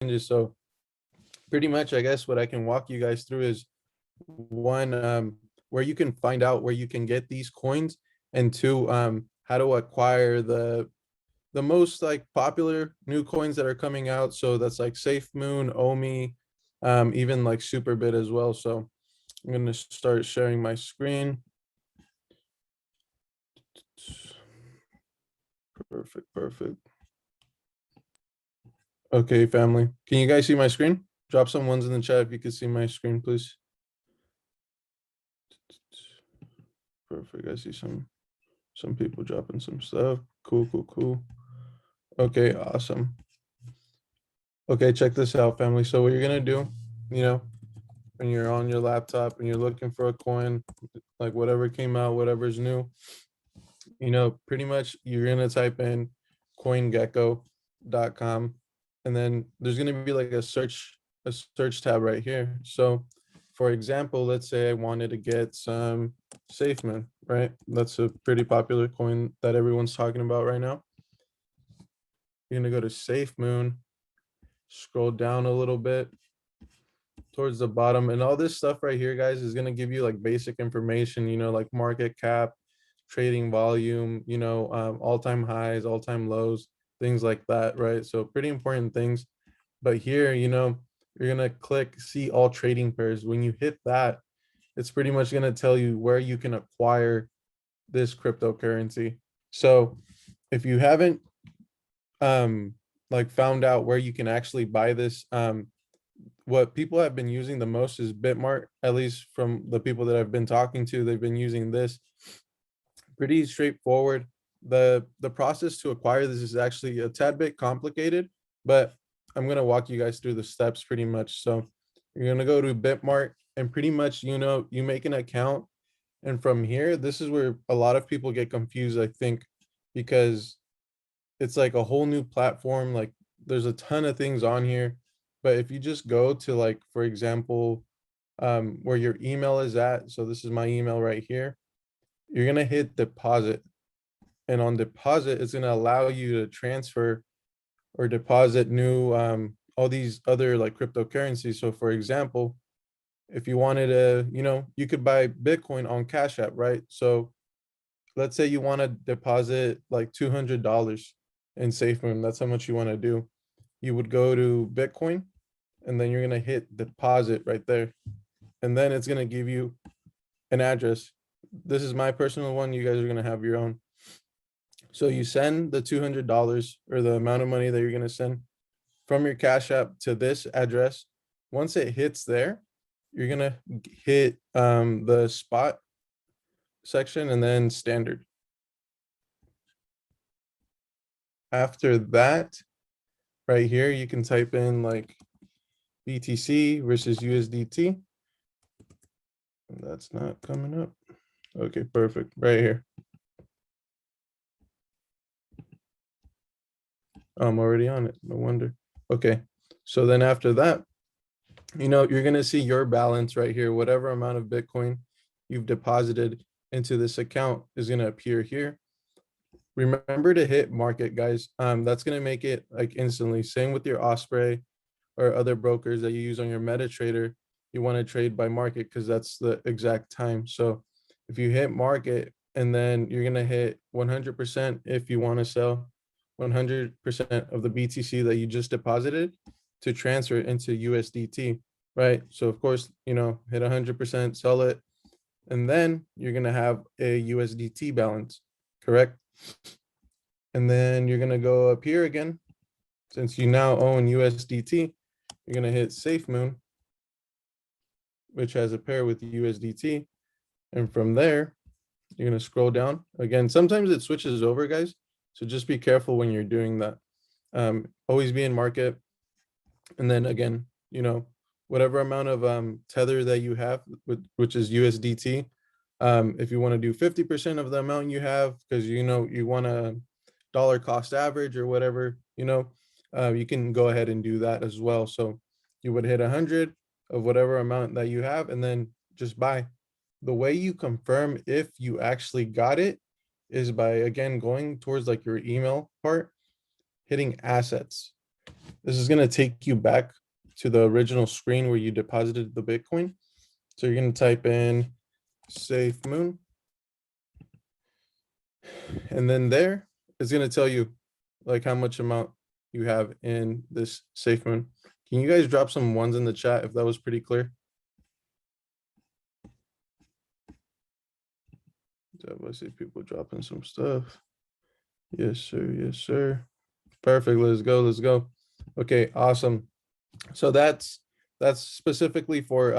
exchanges. So pretty much, I guess what I can walk you guys through is one, where you can find out where you can get these coins, and two, how to acquire the most like popular new coins that are coming out. So that's like Safe Moon, Omi, even like Superbit as well. So I'm gonna start sharing my screen. Perfect, perfect. Okay, family. Can you guys see my screen? Drop some ones in the chat if you can see my screen, please. Perfect. I see some people dropping some stuff. Cool, cool, cool. Okay, awesome. Okay, check this out, family. So what you're gonna do, you know, when you're on your laptop and you're looking for a coin, like whatever came out, whatever's new, pretty much you're gonna type in coingecko.com, and then there's gonna be like a search tab right here. So for example, let's say I wanted to get some SafeMoon, right? That's a pretty popular coin that everyone's talking about right now. You're gonna go to SafeMoon, scroll down a little bit towards the bottom, and all this stuff right here, guys, is gonna give you like basic information, like market cap, trading volume, all-time highs, all-time lows, things like that, right? So pretty important things. But here, you're gonna click see all trading pairs. When you hit that, it's pretty much gonna tell you where you can acquire this cryptocurrency. So if you haven't like found out where you can actually buy this, what people have been using the most is Bitmart. At least from the people that I've been talking to, they've been using this. Pretty straightforward. The process to acquire this is actually a tad bit complicated, but I'm gonna walk you guys through the steps pretty much. So you're gonna go to Bitmart, and pretty much, you make an account. And from here, this is where a lot of people get confused, I think, because it's like a whole new platform. Like there's a ton of things on here. But if you just go to, like, for example, where your email is at, so this is my email right here, you're gonna hit deposit. And on deposit, it's gonna allow you to transfer or deposit new, all these other like cryptocurrencies. So for example, if you wanted to, you could buy Bitcoin on Cash App, right? So let's say you want to deposit like $200 in SafeMoon. That's how much you want to do. You would go to Bitcoin, and then you're gonna hit deposit right there, and then it's gonna give you an address. This is my personal one. You guys are gonna have your own. So you send the $200, or the amount of money that you're gonna send from your Cash App to this address. Once it hits there, you're gonna hit the spot section and then standard. After that, right here, you can type in like BTC versus USDT. That's not coming up. Okay, perfect. Right here. I'm already on it. No wonder. Okay. So then after that, you're going to see your balance right here. Whatever amount of Bitcoin you've deposited into this account is going to appear here. Remember to hit market, guys. That's going to make it like instantly. Same with your Osprey or other brokers that you use on your MetaTrader. You want to trade by market because that's the exact time. So if you hit market, and then you're going to hit 100% if you want to sell 100% of the BTC that you just deposited to transfer it into USDT, right? So of course, hit 100%, sell it, and then you're going to have a USDT balance, correct? And then you're going to go up here again. Since you now own USDT, you're going to hit SafeMoon, which has a pair with USDT. And from there, you're going to scroll down. Again, sometimes it switches over, guys. So just be careful when you're doing that. Always be in market. And then again, whatever amount of tether that you have, which is USDT, if you want to do 50% of the amount you have, because you want a dollar cost average or whatever, you can go ahead and do that as well. So you would hit 100 of whatever amount that you have, and then just buy. The way you confirm if you actually got it is by, again, going towards like your email part, hitting assets. This is going to take you back to the original screen where you deposited the Bitcoin. So you're going to type in Safe Moon, and then there it's going to tell you like how much amount you have in this Safe Moon. Can you guys drop some ones in the chat if that was pretty clear? I see people dropping some stuff. Yes, sir. Yes, sir. Perfect. Let's go. Let's go. Okay, awesome. So that's specifically for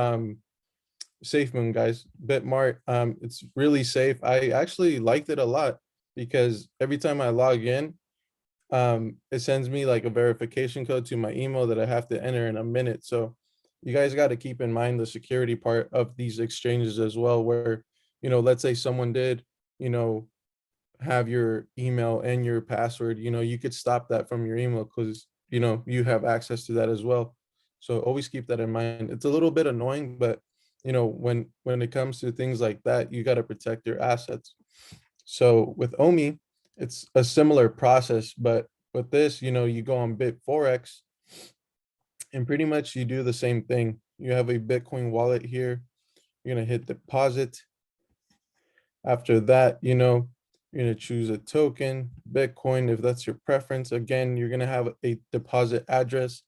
SafeMoon, guys. Bitmart, it's really safe. I actually liked it a lot because every time I log in, it sends me like a verification code to my email that I have to enter in a minute. So you guys got to keep in mind the security part of these exchanges as well, where, let's say someone did, you know, have your email and your password, you could stop that from your email because, you have access to that as well. So always keep that in mind. It's a little bit annoying, but when it comes to things like that, you got to protect your assets. So with Omi, it's a similar process, but with this, you go on Bitforex and pretty much you do the same thing. You have a Bitcoin wallet here. You're going to hit deposit. After that, you're going to choose a token, Bitcoin, if that's your preference. Again, you're going to have a deposit address.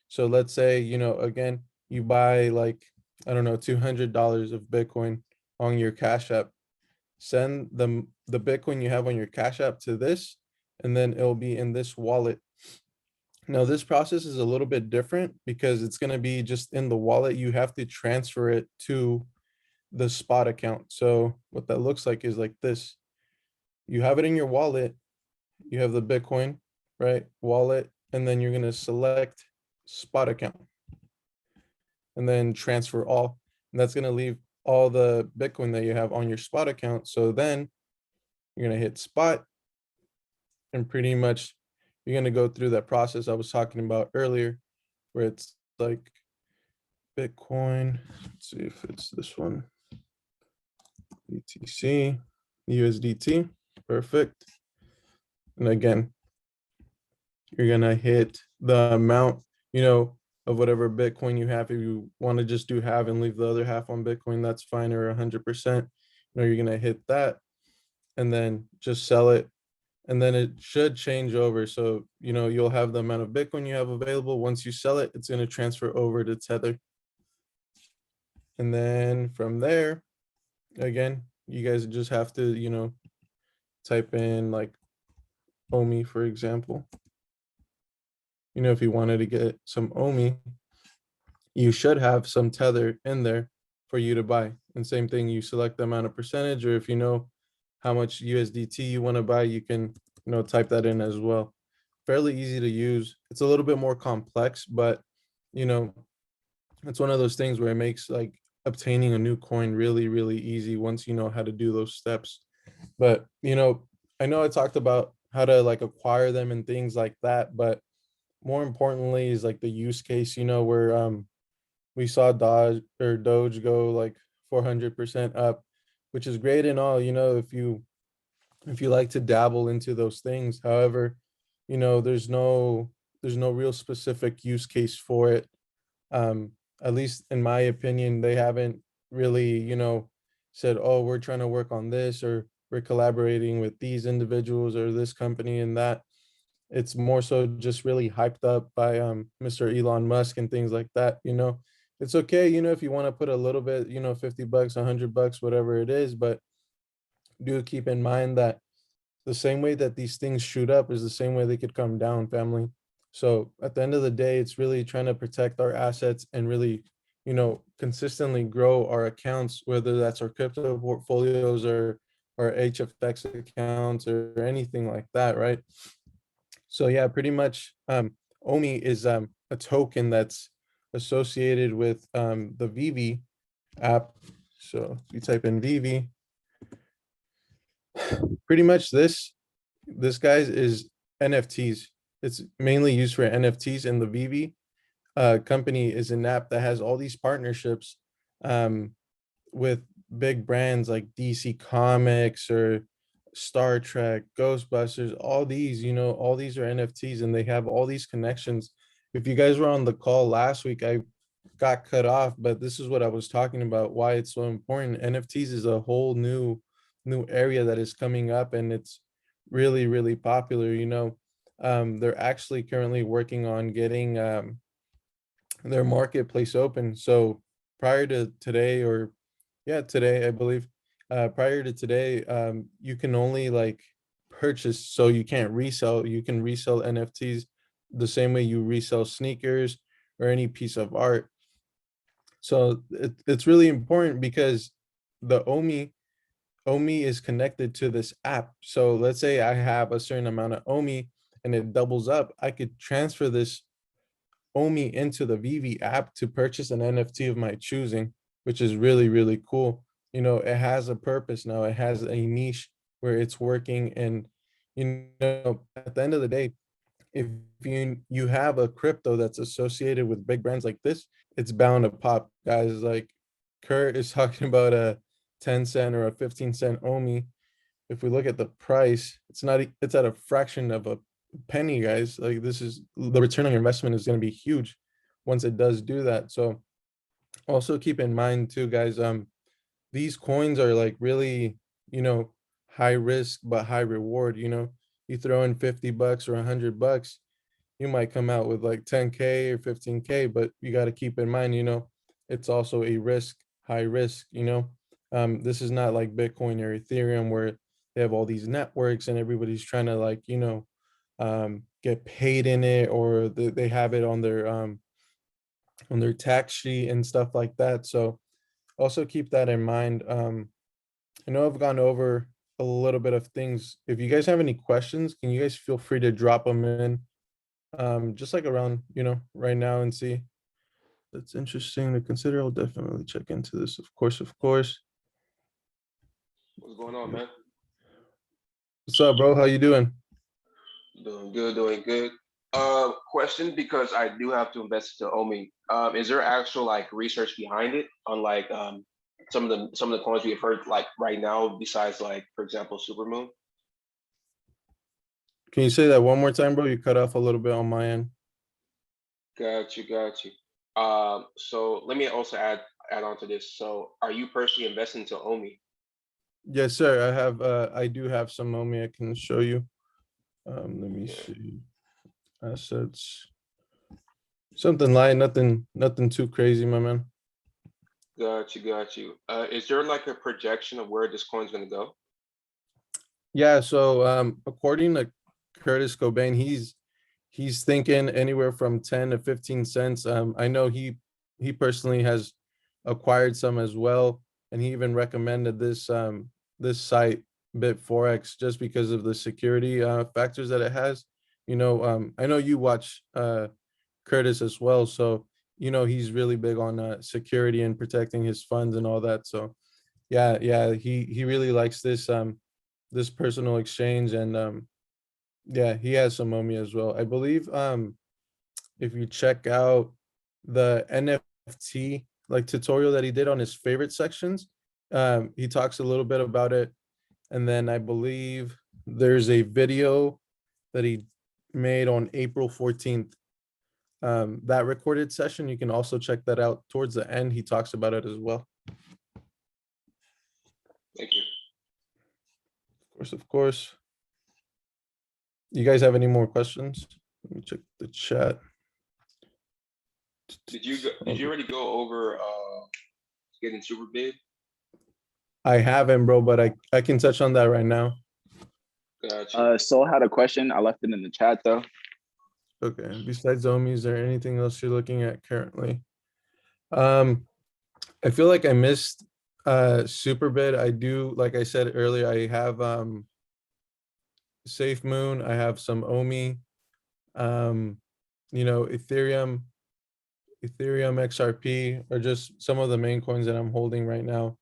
So let's say, again, you buy like, I don't know, $200 of Bitcoin on your Cash App. Send the Bitcoin you have on your Cash App to this, and then it'll be in this wallet. Now, this process is a little bit different because it's going to be just in the wallet. You have to transfer it to the spot account. So what that looks like is like this. You have it in your wallet, you have the Bitcoin, right? Wallet, and then you're going to select spot account and then transfer all. And that's going to leave all the Bitcoin that you have on your spot account. So then you're going to hit spot, and pretty much you're going to go through that process I was talking about earlier, where it's like Bitcoin. Let's see if it's this one. BTC, USDT. Perfect. And again, you're gonna hit the amount, of whatever Bitcoin you have. If you want to just do half and leave the other half on Bitcoin, that's fine, or 100%. You're gonna hit that and then just sell it. And then it should change over. So, you'll have the amount of Bitcoin you have available. Once you sell it, it's gonna transfer over to Tether. And then from there, again, you guys just have to, type in like Omi, for example. If you wanted to get some Omi, you should have some Tether in there for you to buy. And same thing, you select the amount of percentage, or if you know how much USDT you want to buy, you can, type that in as well. Fairly easy to use. It's a little bit more complex, but, you know, it's one of those things where it makes like obtaining a new coin really, really easy once you know how to do those steps. But, I know I talked about how to like acquire them and things like that, but more importantly is like the use case, where we saw Doge go like 400% up, which is great and all, if you like to dabble into those things. However, there's no real specific use case for it. Um, at least in my opinion, they haven't really, said, oh, we're trying to work on this, or we're collaborating with these individuals or this company and that. It's more so just really hyped up by Mr. Elon Musk and things like that. It's okay, if you want to put a little bit, $50, $100, whatever it is, but do keep in mind that the same way that these things shoot up is the same way they could come down, family. So at the end of the day, it's really trying to protect our assets and really, consistently grow our accounts, whether that's our crypto portfolios or our HFX accounts or anything like that, right? So yeah, pretty much Omi is a token that's associated with the Vivi app. So if you type in Vivi, pretty much this guys is NFTs. It's mainly used for NFTs, and the Vivi company is an app that has all these partnerships with big brands like DC Comics or Star Trek, Ghostbusters, all these, all these are NFTs and they have all these connections. If you guys were on the call last week, I got cut off, but this is what I was talking about, why it's so important. NFTs is a whole new area that is coming up and it's really, really popular, they're actually currently working on getting their marketplace open. So prior to today, or yeah, today, I believe, prior to today, you can only like purchase, so you can't resell. You can resell NFTs the same way you resell sneakers or any piece of art. So it's really important because the Omi is connected to this app. So let's say I have a certain amount of Omi and it doubles up, I could transfer this Omi into the Vivi app to purchase an NFT of my choosing, which is really, really cool. It has a purpose now, it has a niche where it's working. And, at the end of the day, if you have a crypto that's associated with big brands like this, it's bound to pop, guys. Like Kurt is talking about a 10 cent or a 15 cent Omi. If we look at the price, it's at a fraction of a penny, guys. Like this is the return on your investment is going to be huge once it does do that. So also keep in mind too, guys, these coins are like really, you know, high risk but high reward. You throw in 50 bucks or 100 bucks, you might come out with like 10K or 15K, but you got to keep in mind, it's also a risk, high risk. This is not like Bitcoin or Ethereum where they have all these networks and everybody's trying to like, get paid in it, or they have it on their tax sheet and stuff like that. So also keep that in mind. I know I've gone over a little bit of things. If you guys have any questions, can you guys feel free to drop them in, just like around, right now, and see. That's interesting to consider. I'll definitely check into this. Of course, of course. What's going on, man? What's up, bro? How you doing? Doing good, doing good. Question, because I do have to invest into Omi. Is there actual like research behind it on like some of the coins we have heard like right now, besides like for example Supermoon? Can you say that one more time, bro? You cut off a little bit on my end. Got you, got you. So let me also add on to this. So are you personally investing into Omi? Yes, sir. I do have some Momi I can show you. Let me Yeah, see. Assets. Something light, nothing too crazy, my man. got you, got you. Is there like a projection of where this coin's gonna go? Yeah, so according to Curtis Cobain, he's thinking anywhere from 10 to 15 cents. I know he personally has acquired some as well, and he even recommended this site Bitforex just because of the security factors that it has. I know you watch Curtis as well, so he's really big on security and protecting his funds and all that. So yeah, he really likes this personal exchange, and yeah, he has some Momi as well. I believe if you check out the NFT like tutorial that he did on his favorite sections, he talks a little bit about it. And then I believe there's a video that he made on April 14th. That recorded session, you can also check that out. Towards the end, he talks about it as well. Thank you. Of course, of course. You guys have any more questions? Let me check the chat. Did you already go over getting super big? I haven't, bro, but I can touch on that right now. Got you. Soul had a question. I left it in the chat though. Okay. Besides Omi, is there anything else you're looking at currently? Um, I feel like I missed Superbid. I do, like I said earlier, I have Safe Moon, I have some Omi, um, Ethereum XRP are just some of the main coins that I'm holding right now.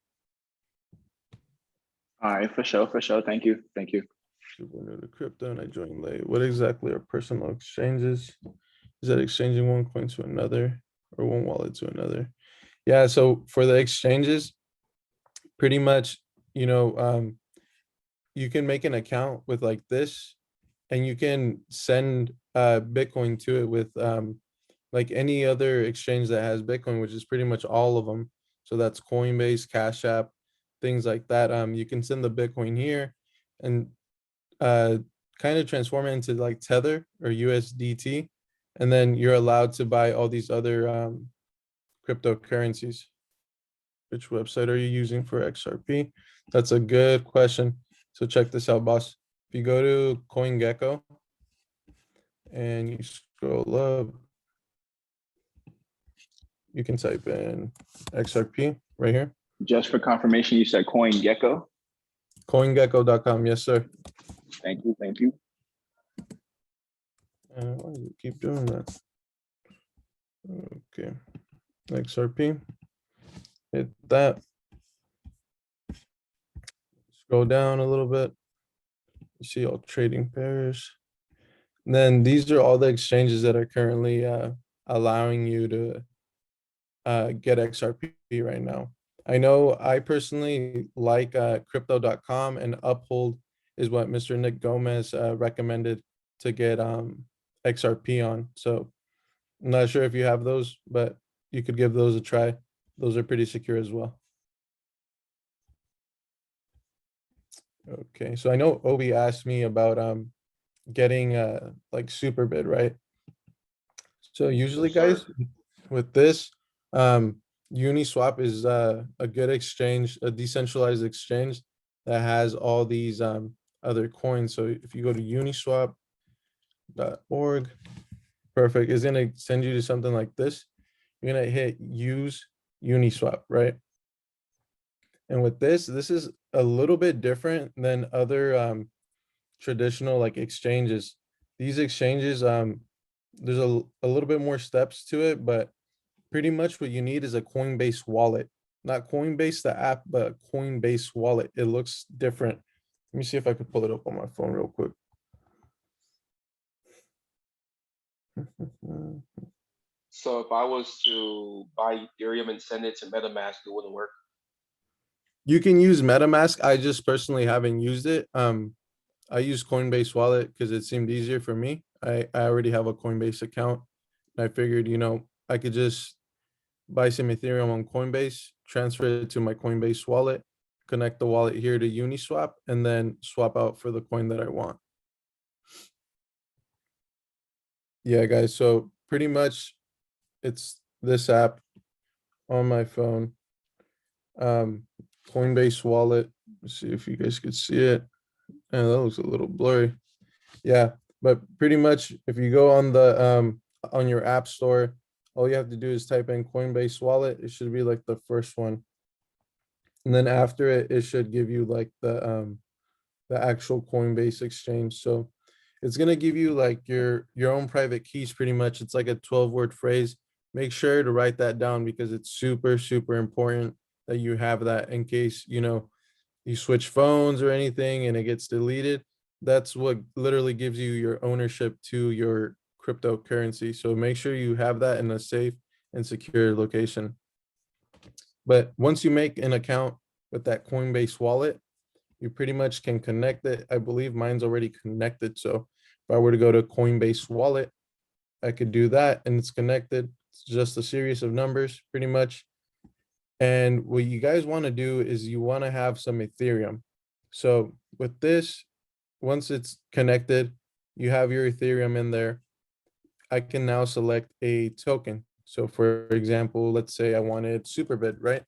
All right, for sure, for sure. Thank you, thank you. Super new to crypto and I joined late. What exactly are personal exchanges? Is that exchanging one coin to another or one wallet to another? Yeah, so for the exchanges, pretty much, you know, you can make an account with like this, and you can send Bitcoin to it with like any other exchange that has Bitcoin, which is pretty much all of them. So that's Coinbase, Cash App, things like that. You can send the Bitcoin here and uh kind of transform it into like Tether or USDT, and then you're allowed to buy all these other cryptocurrencies. Which website are you using for XRP? That's a good question. So check this out, boss. If you go to CoinGecko and you scroll up, you can type in XRP right here. Just for confirmation, you said CoinGecko. CoinGecko.com. Yes, sir. Thank you. Thank you. Why does it keep doing that? Okay. XRP. Hit that. Scroll down a little bit. You see all trading pairs. And then these are all the exchanges that are currently allowing you to get XRP right now. I know I personally like crypto.com, and Uphold is what Mr. Nick Gomez recommended to get XRP on. So I'm not sure if you have those, but you could give those a try. Those are pretty secure as well. Okay, so I know Obi asked me about getting like Superbid, right? So usually, Yes, sir. guys, with this, Uniswap is a good exchange, a decentralized exchange that has all these other coins. So if you go to uniswap.org, perfect, it's gonna send you to something like this. You're gonna hit use Uniswap, right? And with this is a little bit different than other traditional like exchanges. These exchanges, there's a little bit more steps to it, but pretty much what you need is a Coinbase wallet. Not Coinbase the app, but a Coinbase wallet. It looks different. Let me see if I could pull it up on my phone real quick. So if I was to buy Ethereum and send it to MetaMask, it wouldn't work. You can use MetaMask. I just personally haven't used it. I use Coinbase wallet because it seemed easier for me. I already have a Coinbase account. I figured, I could just buy some Ethereum on Coinbase, transfer it to my Coinbase wallet, connect the wallet here to Uniswap, and then swap out for the coin that I want. Yeah, guys, so pretty much it's this app on my phone. Coinbase wallet. Let's see if you guys could see it. And that looks a little blurry. Yeah, but pretty much if you go on your app store, all you have to do is type in Coinbase wallet. It should be like the first one. And then after it, it should give you like the actual Coinbase exchange. So it's gonna give you like your own private keys pretty much. It's like a 12-word phrase. Make sure to write that down because it's super, super important that you have that in case, you switch phones or anything and it gets deleted. That's what literally gives you your ownership to your cryptocurrency. So make sure you have that in a safe and secure location. But once you make an account with that Coinbase wallet, you pretty much can connect it. I believe mine's already connected. So if I were to go to Coinbase wallet, I could do that and it's connected. It's just a series of numbers pretty much. And what you guys want to do is you want to have some Ethereum. So with this, once it's connected, you have your Ethereum in there. I can now select a token. So for example, let's say I wanted Superbid, right?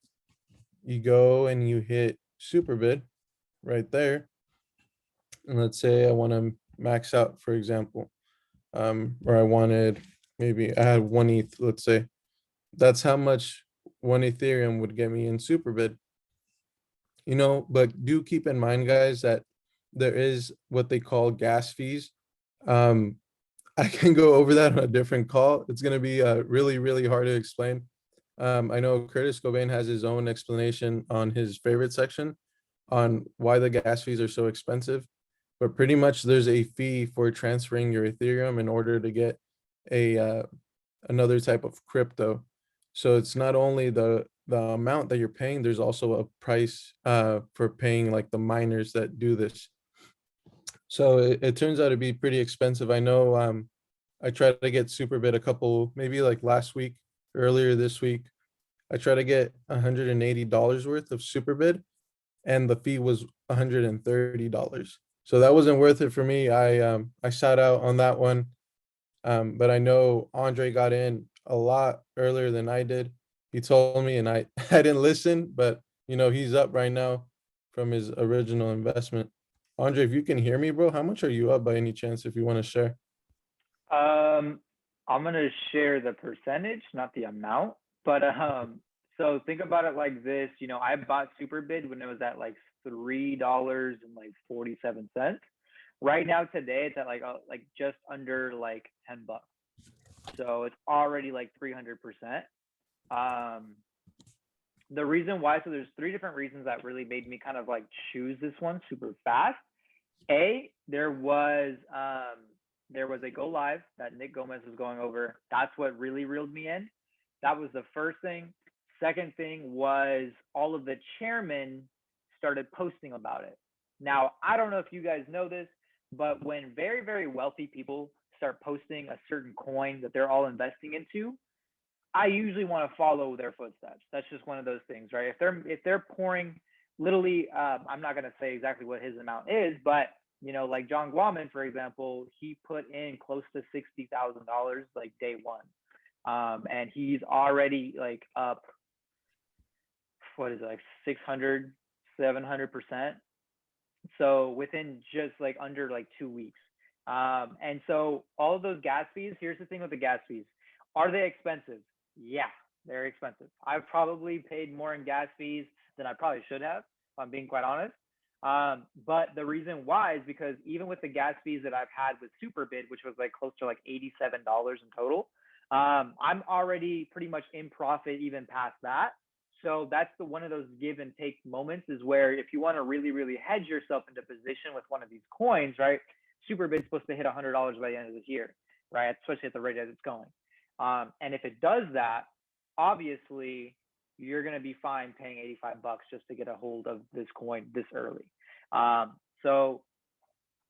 You go and you hit Superbid right there. And let's say I want to max out, for example, or I wanted, maybe I had 1 ETH, let's say. That's how much 1 Ethereum would get me in Superbid. But do keep in mind, guys, that there is what they call gas fees. Um, I can go over that on a different call. It's going to be really, really hard to explain. I know Curtis Cobain has his own explanation on his favorite section on why the gas fees are so expensive. But pretty much there's a fee for transferring your Ethereum in order to get a another type of crypto. So it's not only the amount that you're paying, there's also a price for paying like the miners that do this. So it turns out to be pretty expensive. I know I tried to get Superbit a couple, maybe like last week, earlier this week. I tried to get $180 worth of Superbid, and the fee was $130. So that wasn't worth it for me. I sat out on that one. But I know Andre got in a lot earlier than I did. He told me, and I I didn't listen, but he's up right now from his original investment. Andre, if you can hear me, bro, how much are you up by any chance if you want to share? Um, I'm gonna share the percentage, not the amount. But so think about it like this. I bought Superbid when it was at like $3.47. Right now today it's at like just under like $10. So it's already like 300%. Um, the reason why, so there's three different reasons that really made me kind of like choose this one super fast. There was a go live that Nick Gomez was going over. That's what really reeled me in. That was the first thing. Second thing was all of the chairmen started posting about it. Now, I don't know if you guys know this, but when very, very wealthy people start posting a certain coin that they're all investing into, I usually want to follow their footsteps. That's just one of those things, right? If they're pouring literally, I'm not going to say exactly what his amount is, but like John Guaman, for example, he put in close to $60,000 like day one, and he's already like up, what is it, like 600, 700%. So within just like under like 2 weeks. And so all of those gas fees, here's the thing with the gas fees. Are they expensive? Yeah, they're expensive. I've probably paid more in gas fees than I probably should have, if I'm being quite honest. But the reason why is because even with the gas fees that I've had with Superbid, which was like close to like $87 in total, I'm already pretty much in profit even past that. So that's one of those give and take moments, is where if you want to really, really hedge yourself into position with one of these coins, right? Superbid's supposed to hit $100 by the end of this year, right? Especially at the rate that it's going. And if it does that, obviously you're going to be fine paying $85 just to get a hold of this coin this early. So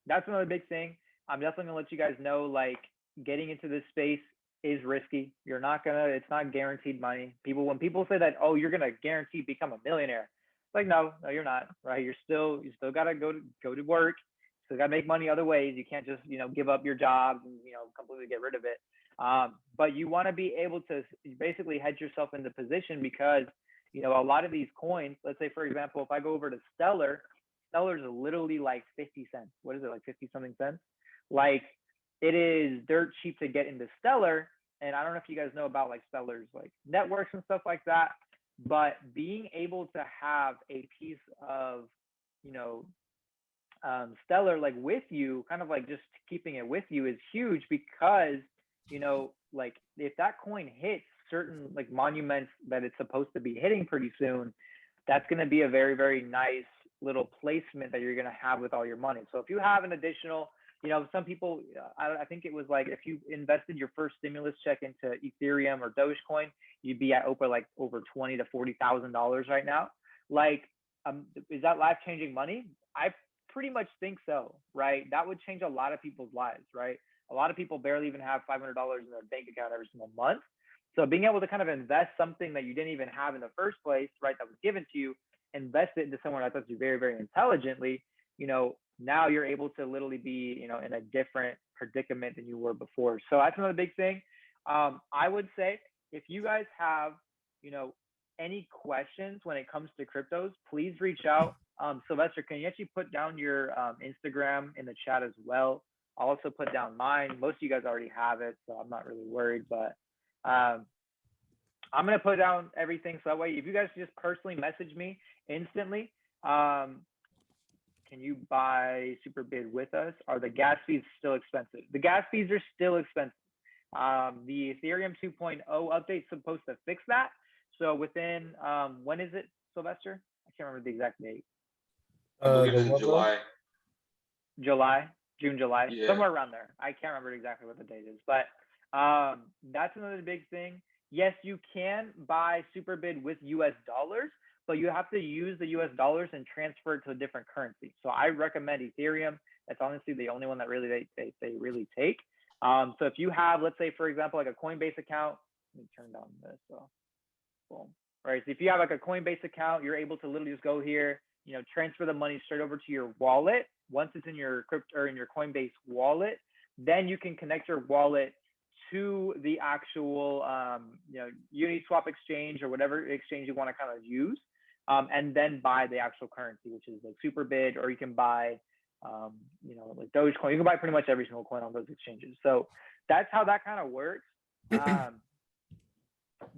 that's another big thing. I'm definitely going to let you guys know, like, getting into this space is risky. It's not guaranteed money. When people say that, oh, you're going to guarantee become a millionaire. Like, no, you're not, right? You still got to go to work. Still got to make money other ways. You can't just, give up your job and, completely get rid of it. But you want to be able to basically hedge yourself into position, because, a lot of these coins, let's say, for example, if I go over to Stellar's literally like 50 cents. What is it, like 50 something cents? Like, it is dirt cheap to get into Stellar. And I don't know if you guys know about like Stellar's like networks and stuff like that, but being able to have a piece of, Stellar like with you, kind of like just keeping it with you, is huge, because like if that coin hits certain like monuments that it's supposed to be hitting pretty soon, that's going to be a very, very nice little placement that you're going to have with all your money. So if you have an additional, some people, I think it was like, if you invested your first stimulus check into Ethereum or Dogecoin, you'd be at over $20,000 to $40,000 right now. Like, is that life changing money? I pretty much think so, right? That would change a lot of people's lives, right? A lot of people barely even have $500 in their bank account every single month. So being able to kind of invest something that you didn't even have in the first place, right, that was given to you, invest it into someone that does you very, very intelligently, now you're able to literally be, in a different predicament than you were before. So that's another big thing. I would say, if you guys have, any questions when it comes to cryptos, please reach out. Sylvester, can you actually put down your Instagram in the chat as well? I'll also put down mine. Most of you guys already have it, so I'm not really worried, but I'm going to put down everything. So that way, if you guys just personally message me instantly, can you buy Superbid with us? Are the gas fees still expensive? The gas fees are still expensive. The Ethereum 2.0 update is supposed to fix that. So within, when is it, Sylvester? I can't remember the exact date. I believe The it's in what, bro? July. June, July, Yeah. somewhere around there. I can't remember exactly what the date is, but that's another big thing. Yes, you can buy Superbid with US dollars, but you have to use the US dollars and transfer it to a different currency. So I recommend Ethereum. That's honestly the only one that really they really take. So if you have, let's say, for example, like a Coinbase account, let me turn down this. So, boom. Right. So if you have like a Coinbase account, you're able to literally just go here, transfer the money straight over to your wallet. Once it's in your crypto or in your Coinbase wallet, then you can connect your wallet to the actual, Uniswap exchange or whatever exchange you want to kind of use, and then buy the actual currency, which is like Superbid, or you can buy, like Dogecoin. You can buy pretty much every single coin on those exchanges. So that's how that kind of works.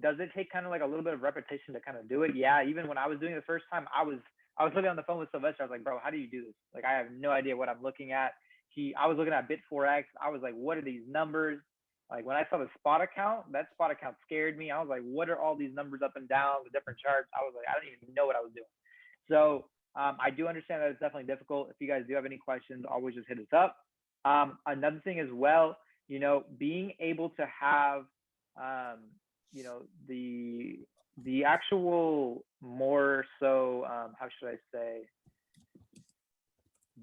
Does it take kind of like a little bit of repetition to kind of do it? Yeah. Even when I was doing it the first time, I was literally on the phone with Sylvester. I was like, bro, how do you do this? Like, I have no idea what I'm looking at. I was looking at Bit4X. I was like, what are these numbers? Like, when I saw the spot account, that spot account scared me. I was like, what are all these numbers up and down, the different charts? I was like, I don't even know what I was doing. So I do understand that it's definitely difficult. If you guys do have any questions, always just hit us up. Another thing as well, being able to have, the actual more so, how should I say,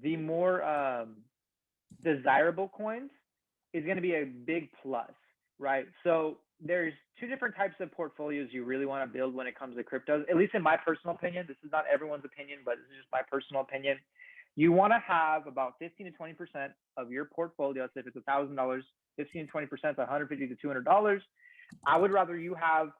the more desirable coins is going to be a big plus, right? So there's two different types of portfolios you really want to build when it comes to cryptos, at least in my personal opinion. This is not everyone's opinion, but this is just my personal opinion. You want to have about 15 to 20% of your portfolio. So if it's $1,000, 15 to 20% is $150 to $200. I would rather you have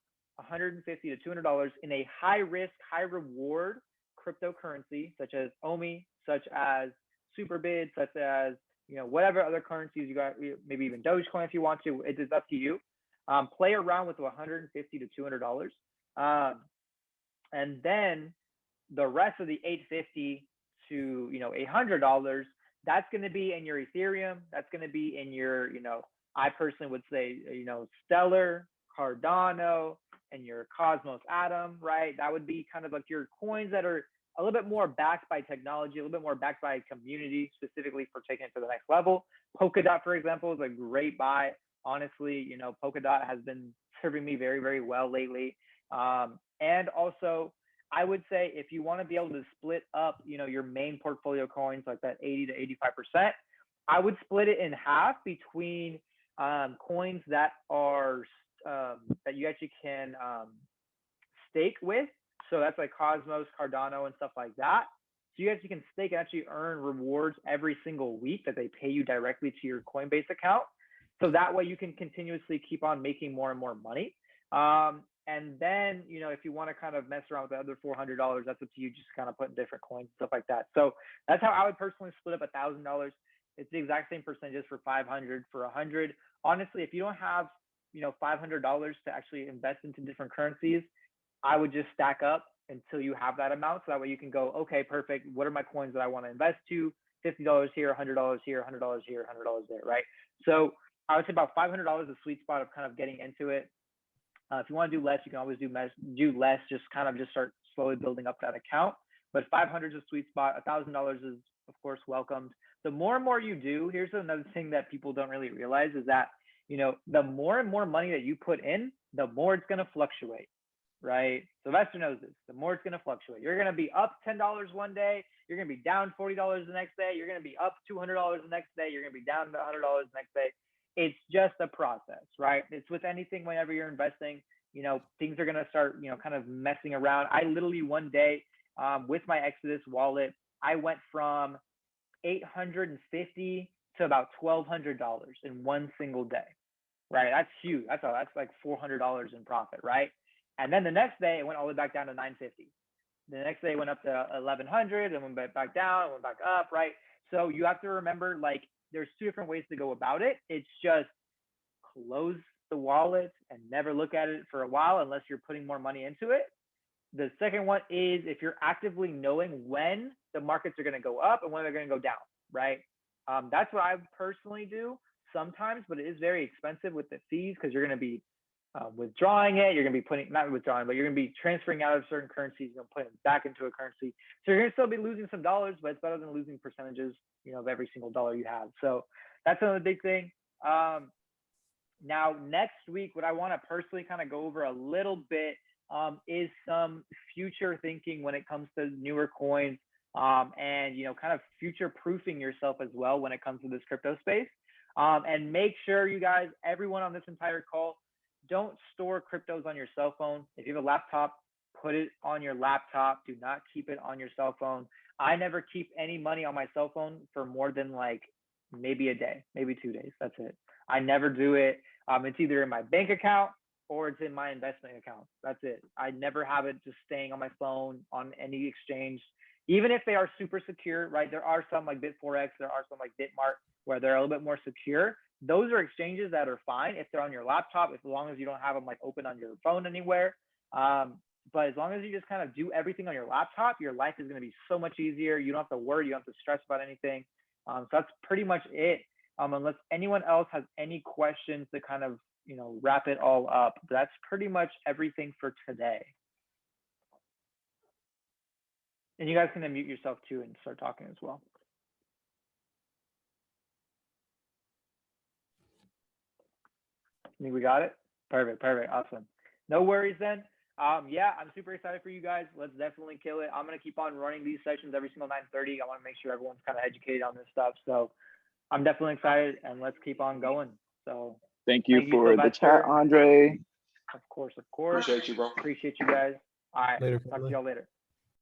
$150 to $200 in a high risk, high reward cryptocurrency, such as OMI, such as Superbid, such as whatever other currencies you got, maybe even Dogecoin if you want to. It is up to you. Play around with $150 to $200, and then the rest of the $850 to $100, that's going to be in your Ethereum. That's going to be in your I personally would say Stellar, Cardano, and your Cosmos Atom, right? That would be kind of like your coins that are a little bit more backed by technology, a little bit more backed by community, specifically for taking it to the next level. Polkadot, for example, is a great buy. Honestly, Polkadot has been serving me very, very well lately. And also, I would say if you want to be able to split up, your main portfolio coins, like that 80 to 85%, I would split it in half between coins that are that you actually can stake with. So that's like Cosmos, Cardano, and stuff like that. So you actually can stake and actually earn rewards every single week that they pay you directly to your Coinbase account. So that way you can continuously keep on making more and more money. And then, if you want to kind of mess around with the other $400, that's up to you, just kind of put in different coins, stuff like that. So that's how I would personally split up $1,000. It's the exact same percentages for 500, for 100. Honestly, if you don't have, $500 to actually invest into different currencies, I would just stack up until you have that amount. So that way you can go, okay, perfect. What are my coins that I want to invest to? $50 here, $100 here, $100 here, $100 there, right? So I would say about $500 is a sweet spot of kind of getting into it. If you want to do less, you can always do less, just kind of just start slowly building up that account. But 500 is a sweet spot. $1,000 is, of course, welcomed. The more and more you do, here's another thing that people don't really realize is that, the more and more money that you put in, the more it's going to fluctuate, right? Sylvester knows this. The more it's going to fluctuate. You're going to be up $10 one day. You're going to be down $40 the next day. You're going to be up $200 the next day. You're going to be down $100 the next day. It's just a process, right? It's with anything. Whenever you're investing, things are going to start, kind of messing around. I literally one day, with my Exodus wallet, I went from $850 to about $1,200 in one single day, right? That's huge. That's like $400 in profit, right? And then the next day, it went all the way back down to $950. The next day, it went up to $1,100, and went back down, and went back up, right? So you have to remember, like, there's two different ways to go about it. It's just close the wallet and never look at it for a while unless you're putting more money into it. The second one is if you're actively knowing when the markets are going to go up and when they're going to go down, right? That's what I personally do sometimes, but it is very expensive with the fees because you're going to be withdrawing it. You're going to be not withdrawing, but you're going to be transferring out of certain currencies. You're going to put it back into a currency. So you're going to still be losing some dollars, but it's better than losing percentages, of every single dollar you have. So that's another big thing. Now, next week, what I want to personally kind of go over a little bit is some future thinking when it comes to newer coins. and kind of future proofing yourself as well when it comes to this crypto space. And make sure you guys, everyone on this entire call, don't store cryptos on your cell phone. If you have a laptop, put it on your laptop. Do not keep it on your cell phone. I never keep any money on my cell phone for more than like maybe a day, maybe 2 days. That's it. I never do it. It's either in my bank account or it's in my investment account. That's it. I never have it just staying on my phone on any exchange, even if they are super secure, right? There are some like Bit4X, there are some like Bitmart where they're a little bit more secure. Those are exchanges that are fine if they're on your laptop, as long as you don't have them like open on your phone anywhere. But as long as you just kind of do everything on your laptop, your life is going to be so much easier. You don't have to worry. You don't have to stress about anything. So that's pretty much it. Unless anyone else has any questions to kind of, wrap it all up. That's pretty much everything for today. And you guys can unmute yourself too and start talking as well. I think we got it. Perfect. Awesome. No worries then. Yeah, I'm super excited for you guys. Let's definitely kill it. I'm going to keep on running these sessions every single 9:30. I want to make sure everyone's kind of educated on this stuff. So I'm definitely excited, and let's keep on going. So Thank you for the chat, Andre. Of course. Appreciate you, bro. Appreciate you guys. All right. Later, Talk to family. y'all later.